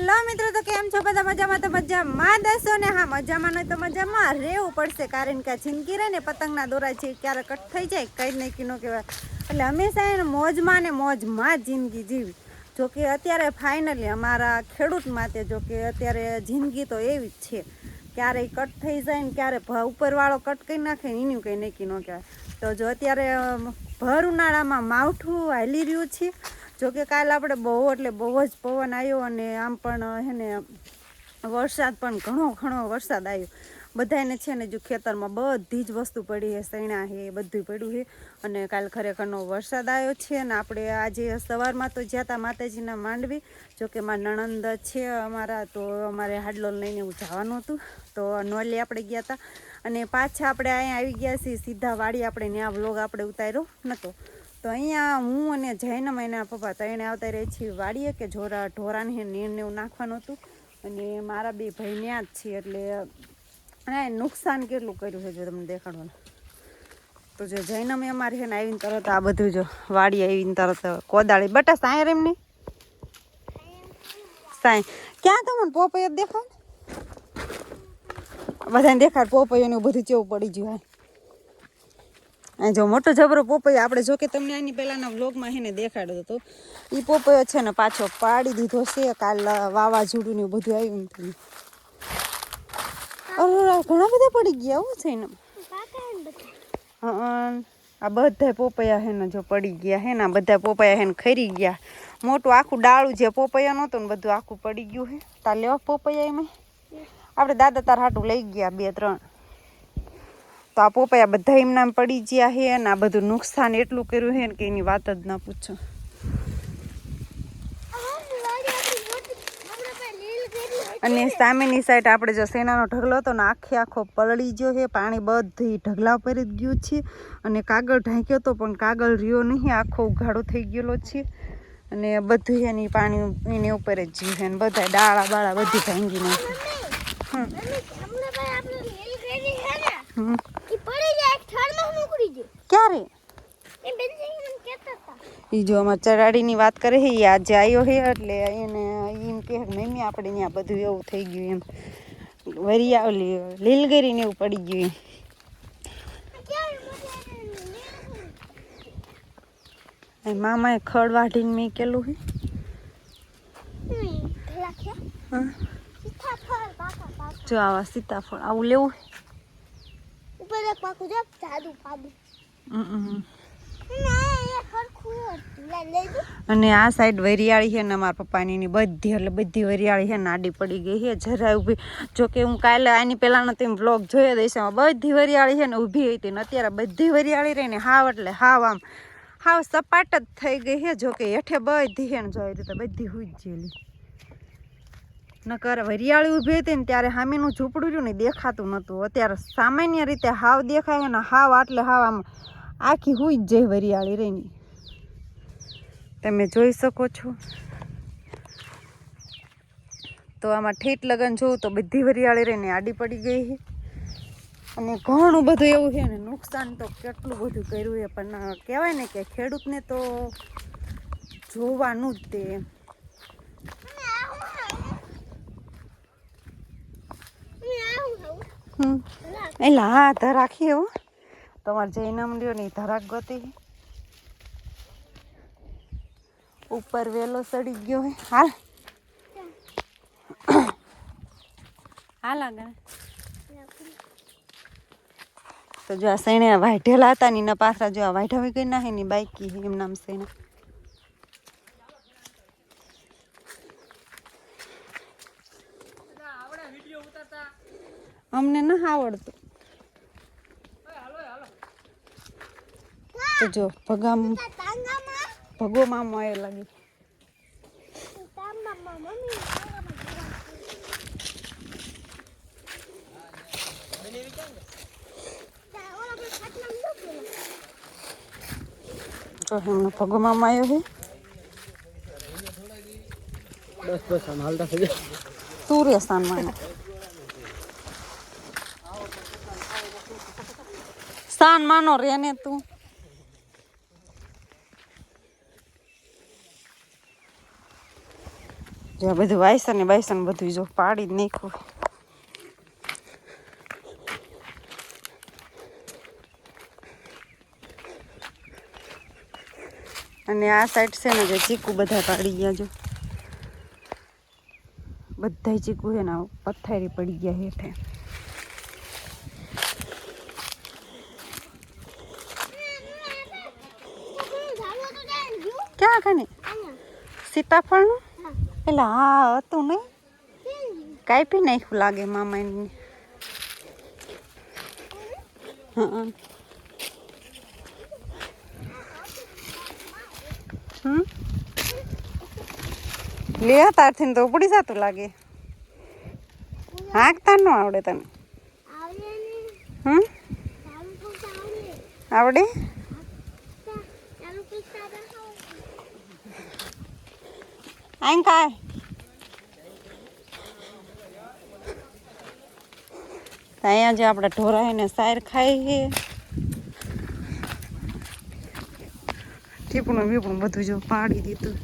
Hello મિત્રો, તો કેમ છો બધા? મજામાં? તો મજામાં દેશો ને? હા, મજામાં નહીં તો મજામાં રહેવું પડશે, કારણ કે જિંદગી રહે ને પતંગના દોરા છે, ક્યારે કટ થઈ જાય કઈ જ નહીં ન કહેવાય. એટલે હંમેશા એને મોજમાં ને મોજમાં જિંદગી જીવી. જોકે અત્યારે ફાઇનલી અમારા ખેડૂત માટે જોકે અત્યારે જિંદગી તો એવી જ છે, ક્યારેય કટ થઈ જાય ને ક્યારે ઉપરવાળો કટ કરી નાખે ને એનું કંઈ નક્કી ન કહેવાય. તો જો અત્યારે ભર ઉનાળામાં માવઠું હાલી રહ્યું છે. જોકે કાલે આપણે બહુ એટલે બહુ જ પવન આવ્યો અને આમ પણ હે ને વરસાદ પણ ઘણો વરસાદ આવ્યો. બધાને છે ને જો ખેતરમાં બધી જ વસ્તુ પડી છે, સૈણા છે, બધું પડ્યું છે. અને કાલે ખરેખરનો વરસાદ આવ્યો છે. અને આપણે આજે સવારમાં તો જ્યાં હતા માતાજીના માંડવી. જોકે મારા નણંદ છે અમારા, તો અમારે હાડલો લઈને એવું જવાનું હતું, તો નોલી આપણે ગયા હતા. અને પાછા આપણે અહીંયા આવી ગયા છીએ સીધા વાડી. આપણે ત્યાં વ્લોગ આપણે ઉતાર્યો નહોતો, તો અહીંયા હું અને જૈનમ એના પપ્પા તો એને આવતા રહી છીએ વાડીએ, કે ઢોરાને નીરને એવું નાખવાનું હતું. અને મારા બે ભાઈ ત્યાં જ છીએ, એટલે નુકસાન કેટલું કર્યું છે જો તમને દેખાડવાનું. તો જો જૈનમે અમારે છે ને આવીને તરત આ બધું જો વાડી આવીને તરત કોદાળી બટા સાંય એમ નહીં સાંય ક્યાં તમને પોપૈયા દેખાય બધાને દેખાડ પોપૈયાનું બધું ચેવું પડી ગયું. હા, જો મોટો જબરો પોપૈયો આપણે જો કે તમને આની પહેલાંના વ્લોગમાં એને દેખાડ્યો હતો. એ પોપૈયો છે ને પાછો પાડી દીધો છે. કાલ વાવાઝોડું ને બધું આવ્યું ને ઘણા બધા પડી ગયા એવું છે ને. હા, આ બધા પોપૈયા હે ને જો પડી ગયા હે ને, આ બધા પોપૈયા હે ને ખરી ગયા. મોટું આખું ડાળું જે પોપૈયા નહોતું ને બધું આખું પડી ગયું હે. તાર લેવા પોપૈયા એમાં આપણે દાદા તાર હાટું લઈ ગયા 2-3. તો આ પોપૈયા બધા એમનામ પડી ગયા છે. અને આ બધું નુકસાન એટલું કર્યું છે ને કે એની વાત જ ના પૂછો. અને સામેની સાઈડ આપણે જો સેનાનો ઢગલો હતો ને આખો પલળી ગયો છે. પાણી બધું ઢગલા ઉપર જ ગયું છે. અને કાગળ ઢાંક્યો હતો પણ કાગળ રહ્યો નહીં, આખો ઉઘાડો થઈ ગયેલો છે. અને બધું એની પાણી એની ઉપર જ જીવ છે. ને બધા ડાળા બાળા બધી ભાંગી નાખી. ક્યારે એ જો અમારે ચરાડીની વાત કરે છે, એ આજે આવ્યો છે. એટલે એને એમ કહે મમ્મી આપણે ત્યાં બધું એવું થઈ ગયું એમ, વરિયા ઓલી લીલગીરીને એવું પડી ગયું એમ. મામાએ ખડ વાઢીને મેકેલું છે. જો આવા સીતાફળ આવું લેવું અને આ સાઈડ વરિયાળી છે ને અમારા પપ્પાની બધી, એટલે બધી વરિયાળી છે ને આડી પડી ગઈ છે જરાય ઊભી. જોકે હું કાલે આની પહેલાંનો તેમ વ્લોગ જોયો દઈશમાં બધી વરિયાળી છે ને ઊભી હતી ને અત્યારે બધી વરિયાળી રહીને હાવ એટલે હાવ સપાટ જ થઈ ગઈ છે. જોકે હેઠે બધી છે ને જોઈ રીતે બધી હુઈ જ જેલી. નકર વરિયાળી ઊભી હતી ને ત્યારે સામેનું ઝૂંપડું રહ્યું ને દેખાતું નહોતું. અત્યારે સામાન્ય રીતે હાવ દેખાય ને હાવ એટલે હાવ આમ આખી હુઈ જ જાય વરિયાળી રહીને, તમે જોઈ શકો છો. તો આમાં ઠેઠ લગન જોઉં તો બધી વરિયાળી રહીને આડી પડી ગઈ છે. અને ઘણું બધું એવું છે ને નુકસાન તો કેટલું બધું કર્યું છે. પણ કહેવાય ને કે ખેડૂતને તો જોવાનું જ તે. એટલે હા ધરાખી એવું તમારે જૈનમ લ્યો ને ધરાક ગતી ઉપર વેલો સડી ગયો હે. હાલ આગળ તો જો આ સૈણે વાઢેલા હતા ને એના પાછા જો આ વાઢા કરી નાખે ને બાઈકી એમ નામ સૈણા. અમને ના આવડતું. તો જો ભગો મામો એ લાગે. જો એમનો ભગો મામો આવ્યો છે. સૂર્ય સ્થાનમાં સ્થાન માનો રે ને તું. જો આ બધું વાયસન ને બાયસન બધું જો પાડી જ નાખ્યું. અને આ સાઈડ છે ને જે ચીકુ બધા પાડી ગયા, જો બધા ચીકુ છે ને પથ્થરી પડી ગયા હેઠે. ક્યાં ખાને સીતાફળનું? એટલે હા હતું નહીં, કાપી નાખ્યું લાગે મામાને. હા લે તારથી તો ઉપડી જતું લાગે. હાંકતા ન આવડે તને? આવડે? આઈ કાય અહીંયા જે આપણે ઢોરા ને સાયર ખાઈ છે. ટીપણું બીપણું બધું જો પાડી દીધું.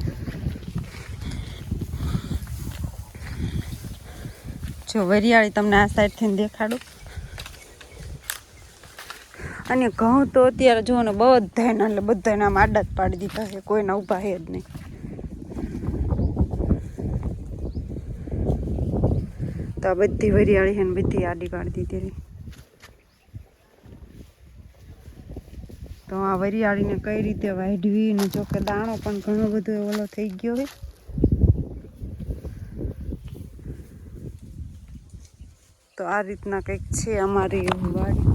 જો વરિયાળી તમને આ સાઈડથી દેખાડું. અને ઘઉં તો અત્યારે જો ને બધાને એટલે બધાને આમ આડા જ પાડી દીધા છે, કોઈના ઊભા છે જ નહીં. તો આ બધી વરિયાળી છે ને બધી આડી પાડી દીધી. તો આ વરિયાળીને કઈ રીતે વાઢવી ને જો કે દાણો પણ ઘણો બધો ઓલો થઈ ગયો હોય. તો આ રીતના કંઈક છે અમારી વાડી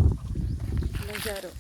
નજારો.